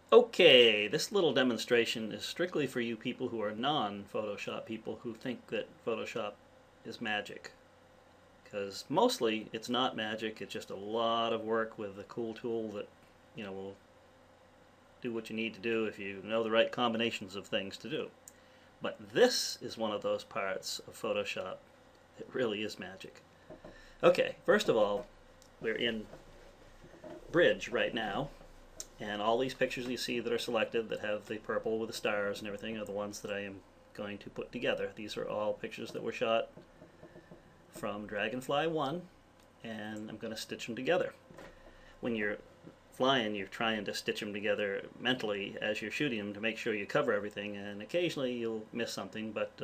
Okay, this little demonstration is strictly for you people who are non-Photoshop people who think that Photoshop is magic. Because mostly it's not magic, it's just a lot of work with a cool tool that, will do what you need to do if you know the right combinations of things to do. But this is one of those parts of Photoshop that really is magic. Okay, first of all, we're in Bridge right now, and all these pictures you see that are selected that have the purple with the stars and everything are the ones that I am going to put together. These are all pictures that were shot from Dragonfly 1, and I'm going to stitch them together. When you're flying, you're trying to stitch them together mentally as you're shooting them to make sure you cover everything, and occasionally you'll miss something, but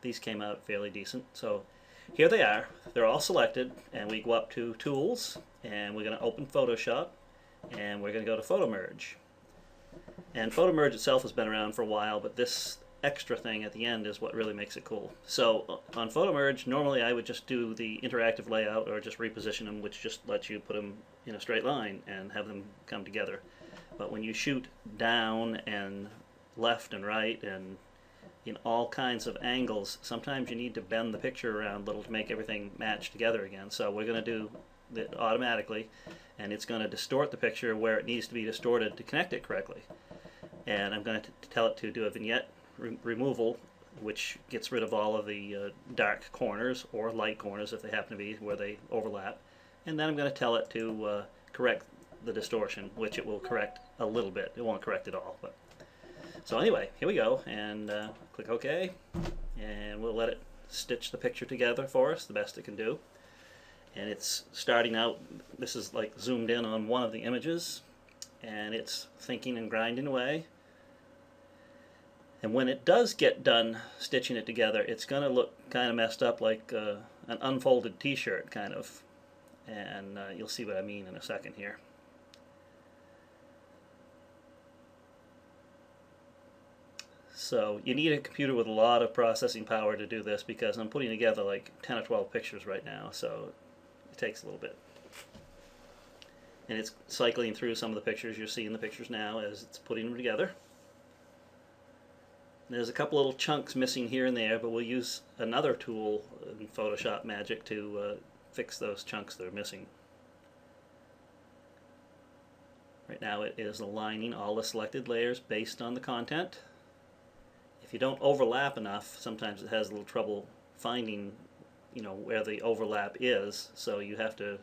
these came out fairly decent. So here they are. They're all selected, and we go up to Tools, and we're going to open Photoshop, and we're going to go to Photomerge. And Photomerge itself has been around for a while, but this extra thing at the end is what really makes it cool. So on Photomerge, normally I would just do the interactive layout or just reposition them, which just lets you put them in a straight line and have them come together. But when you shoot down and left and right and in all kinds of angles, sometimes you need to bend the picture around a little to make everything match together again. So we're going to do it automatically, and it's going to distort the picture where it needs to be distorted to connect it correctly. And I'm going to tell it to do a vignette removal, which gets rid of all of the dark corners or light corners if they happen to be where they overlap. And then I'm going to tell it to correct the distortion, which it will correct a little bit. It won't correct it all, but so anyway, here we go, and click OK, and we'll let it stitch the picture together for us the best it can do. And it's starting out, this is like zoomed in on one of the images, and it's thinking and grinding away. And when it does get done stitching it together, it's going to look kind of messed up like an unfolded t-shirt kind of. And you'll see what I mean in a second here. So you need a computer with a lot of processing power to do this because I'm putting together like 10 or 12 pictures right now, so it takes a little bit. And it's cycling through some of the pictures. You're seeing the pictures now as it's putting them together. There's a couple little chunks missing here and there, but we'll use another tool in Photoshop Magic to fix those chunks that are missing. Right now it is aligning all the selected layers based on the content. If you don't overlap enough, sometimes it has a little trouble finding, where the overlap is, so you have to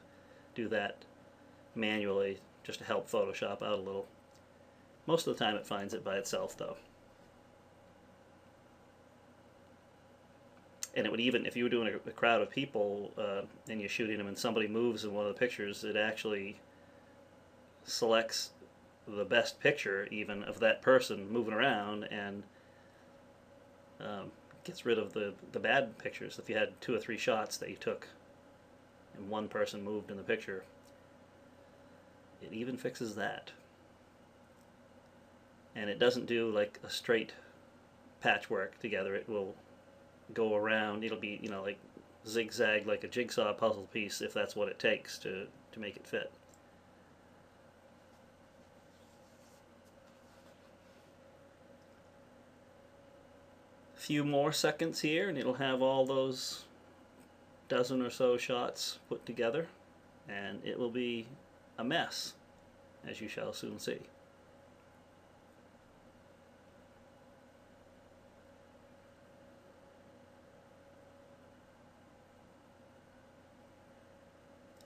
do that manually just to help Photoshop out a little. Most of the time it finds it by itself though. And it would even, if you were doing a crowd of people and you're shooting them and somebody moves in one of the pictures, it actually selects the best picture even of that person moving around and gets rid of the bad pictures. If you had 2 or 3 shots that you took and one person moved in the picture, it even fixes that. And it doesn't do like a straight patchwork together. It will go around. It'll be, like zigzag like a jigsaw puzzle piece if that's what it takes to make it fit. A few more seconds here and it'll have all those dozen or so shots put together, and it will be a mess, as you shall soon see.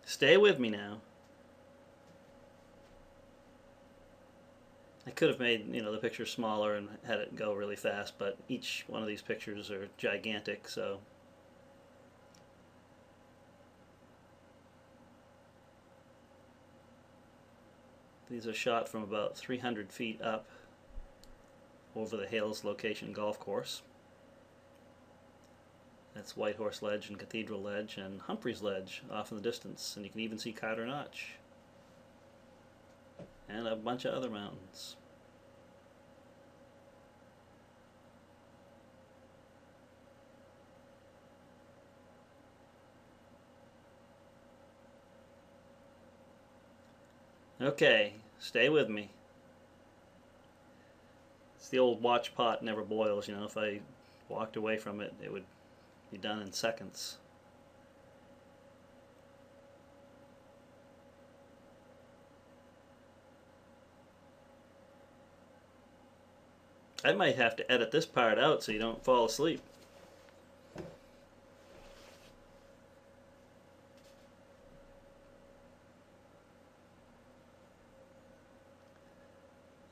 Stay with me now. I could have made the picture smaller and had it go really fast, but each one of these pictures are gigantic, so these are shot from about 300 feet up over the Hales location golf course. That's White Horse Ledge and Cathedral Ledge and Humphreys Ledge off in the distance, and you can even see Carter Notch and a bunch of other mountains. Okay, stay with me. the old watch pot never boils, you know. If I walked away from it, it would be done in seconds. I might have to edit this part out so you don't fall asleep.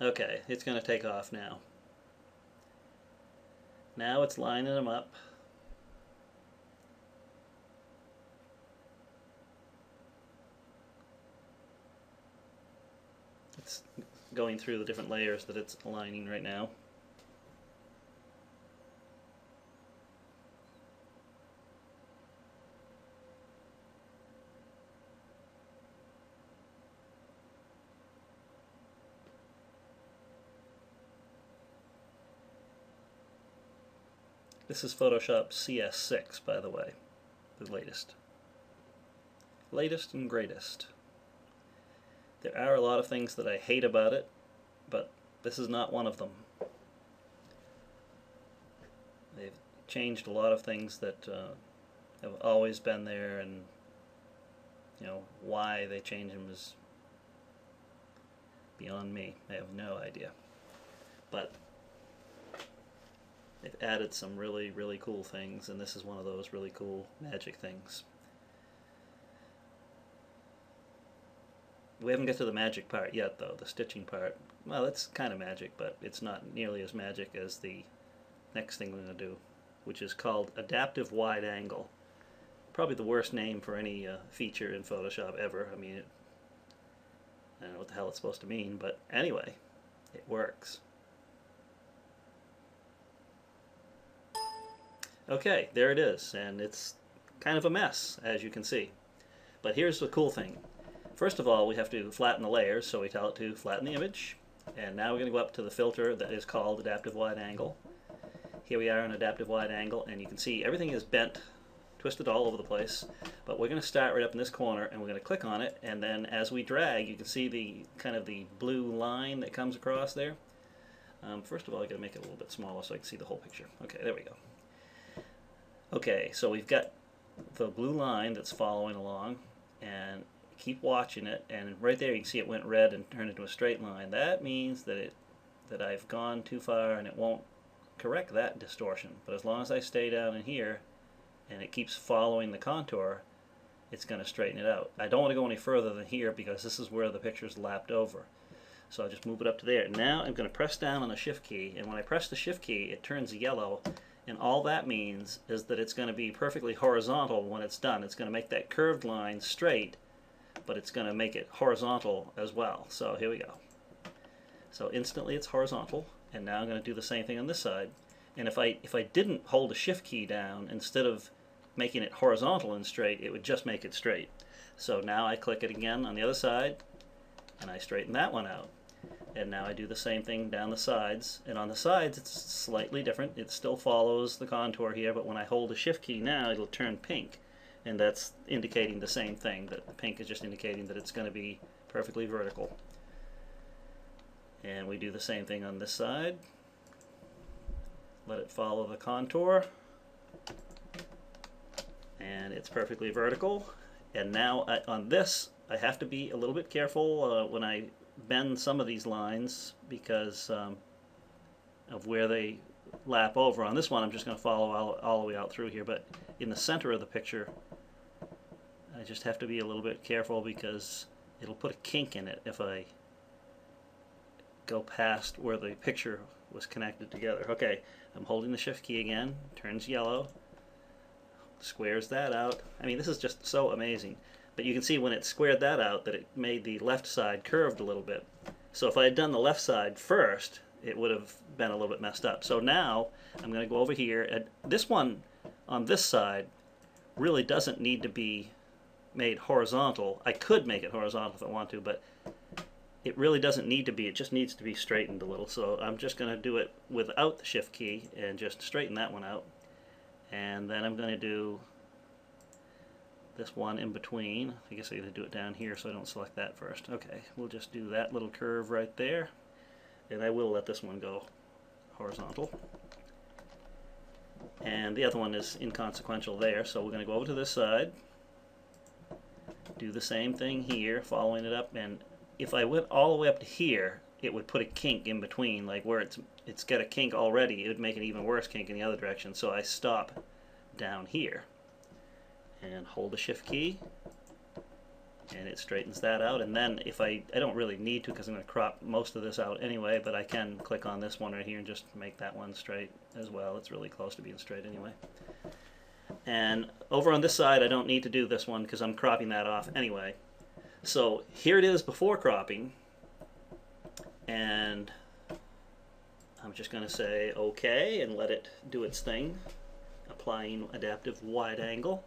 Okay, it's going to take off now. Now it's lining them up. It's going through the different layers that it's aligning right now. This is Photoshop CS6, by the way, the latest. Latest and greatest. There are a lot of things that I hate about it, but this is not one of them. They've changed a lot of things that have always been there, and you know why they change them is beyond me. I have no idea. But they've added some really, really cool things, and this is one of those really cool magic things. We haven't got to the magic part yet, though, the stitching part. Well, it's kind of magic, but it's not nearly as magic as the next thing we're going to do, which is called Adaptive Wide Angle. Probably the worst name for any feature in Photoshop ever. I mean, I don't know what the hell it's supposed to mean, but anyway, it works. Okay, there it is, and it's kind of a mess, as you can see. But here's the cool thing. First of all, we have to flatten the layers, so we tell it to flatten the image. And now we're going to go up to the filter that is called Adaptive Wide Angle. Here we are in Adaptive Wide Angle, and you can see everything is bent, twisted all over the place. But we're going to start right up in this corner, and we're going to click on it, and then as we drag, you can see the kind of the blue line that comes across there. First of all, I've got to make it a little bit smaller so I can see the whole picture. Okay, there we go. Okay, so we've got the blue line that's following along, and keep watching it, and right there you can see it went red and turned into a straight line. That means that I've gone too far, and it won't correct that distortion. But as long as I stay down in here and it keeps following the contour, it's going to straighten it out. I don't want to go any further than here because this is where the picture's lapped over. So I'll just move it up to there. Now I'm going to press down on the shift key, and when I press the shift key it turns yellow, and all that means is that it's going to be perfectly horizontal when it's done. It's going to make that curved line straight, but it's going to make it horizontal as well. So here we go. So instantly it's horizontal, and now I'm going to do the same thing on this side. And if I didn't hold the shift key down, instead of making it horizontal and straight, it would just make it straight. So now I click it again on the other side, and I straighten that one out. And now I do the same thing down the sides, and on the sides it's slightly different. It still follows the contour here, but when I hold the shift key now it'll turn pink, and that's indicating the same thing. That the pink is just indicating that it's going to be perfectly vertical. And we do the same thing on this side. Let it follow the contour, and it's perfectly vertical. And now on this I have to be a little bit careful when I bend some of these lines because of where they lap over. On this one I'm just going to follow all the way out through here, but in the center of the picture I just have to be a little bit careful because it'll put a kink in it if I go past where the picture was connected together. Okay, I'm holding the shift key again, turns yellow, squares that out. I mean, this is just so amazing. But you can see when it squared that out that it made the left side curved a little bit. So if I had done the left side first, it would have been a little bit messed up. So now I'm going to go over here, and this one on this side really doesn't need to be made horizontal. I could make it horizontal if I want to, but it really doesn't need to be. It just needs to be straightened a little. So I'm just going to do it without the shift key and just straighten that one out. And then I'm going to do this one in between. I guess I'm going to do it down here so I don't select that first. Okay, we'll just do that little curve right there, and I will let this one go horizontal. And the other one is inconsequential there, so we're going to go over to this side, do the same thing here, following it up, and if I went all the way up to here, it would put a kink in between, like where it's got a kink already, it would make an even worse kink in the other direction, so I stop down here and hold the shift key, and it straightens that out. And then if I don't really need to because I'm going to crop most of this out anyway, but I can click on this one right here and just make that one straight as well. It's really close to being straight anyway. And over on this side I don't need to do this one because I'm cropping that off anyway. So here it is before cropping, and I'm just going to say OK and let it do its thing, applying adaptive wide angle.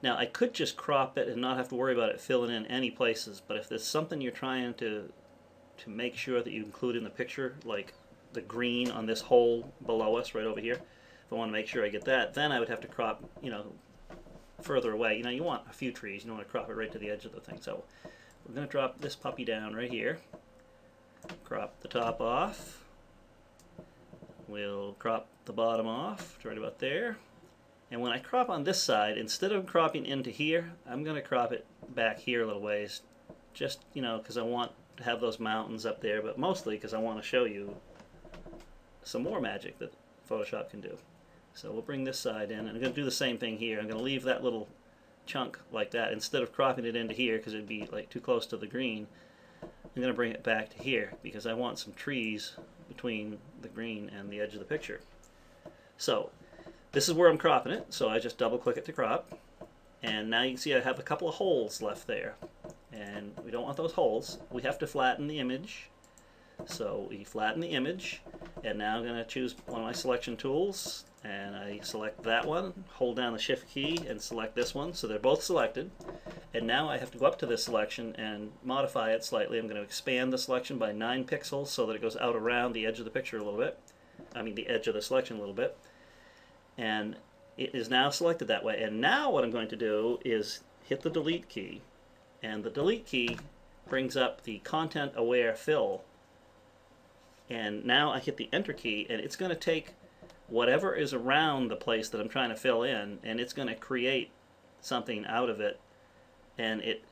Now I could just crop it and not have to worry about it filling in any places, but if there's something you're trying to make sure that you include in the picture, like the green on this hole below us right over here, if I want to make sure I get that, then I would have to crop, you know, further away. You know, you want a few trees, you don't want to crop it right to the edge of the thing. So we're going to drop this puppy down right here, crop the top off, we'll crop the bottom off to right about there. And when I crop on this side, instead of cropping into here, I'm going to crop it back here a little ways, just, you know, because I want to have those mountains up there, but mostly because I want to show you some more magic that Photoshop can do. So we'll bring this side in, and I'm going to do the same thing here. I'm going to leave that little chunk like that. Instead of cropping it into here, because it'd be like too close to the green, I'm going to bring it back to here, because I want some trees between the green and the edge of the picture. So this is where I'm cropping it, so I just double click it to crop, and now you can see I have a couple of holes left there, and we don't want those holes. We have to flatten the image, so we flatten the image, and now I'm going to choose one of my selection tools, and I select that one, hold down the shift key and select this one, so they're both selected. And now I have to go up to this selection and modify it slightly. I'm going to expand the selection by 9 pixels so that it goes out around the edge of the picture a little bit, I mean the edge of the selection a little bit. And it is now selected that way. And now what I'm going to do is hit the delete key, and the delete key brings up the content aware fill, and now I hit the enter key, and it's going to take whatever is around the place that I'm trying to fill in, and it's going to create something out of it. And it,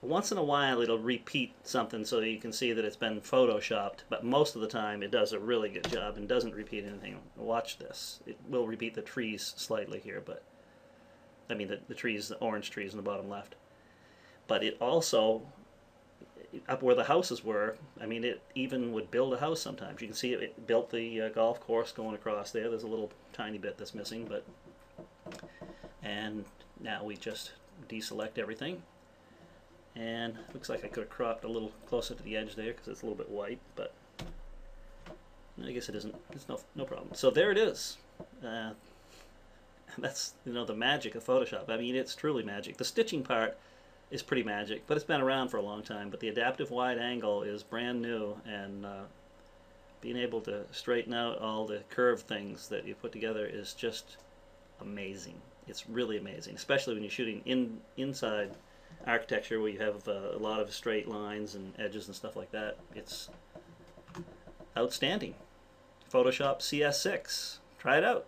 once in a while, it'll repeat something so you can see that it's been photoshopped, but most of the time it does a really good job and doesn't repeat anything. Watch this. It will repeat the trees slightly here, but I mean the trees, the orange trees in the bottom left. But it also, up where the houses were, I mean, it even would build a house sometimes. You can see it built the golf course going across there. There's a little tiny bit that's missing, but, and now we just deselect everything. And looks like I could have cropped a little closer to the edge there because it's a little bit white, but I guess it isn't. It's no problem. So there it is. That's, you know, the magic of Photoshop. I mean, it's truly magic. The stitching part is pretty magic, but it's been around for a long time. But the adaptive wide angle is brand new, and being able to straighten out all the curved things that you put together is just amazing. It's really amazing, especially when you're shooting inside architecture where you have a lot of straight lines and edges and stuff like that. It's outstanding. Photoshop CS6. Try it out.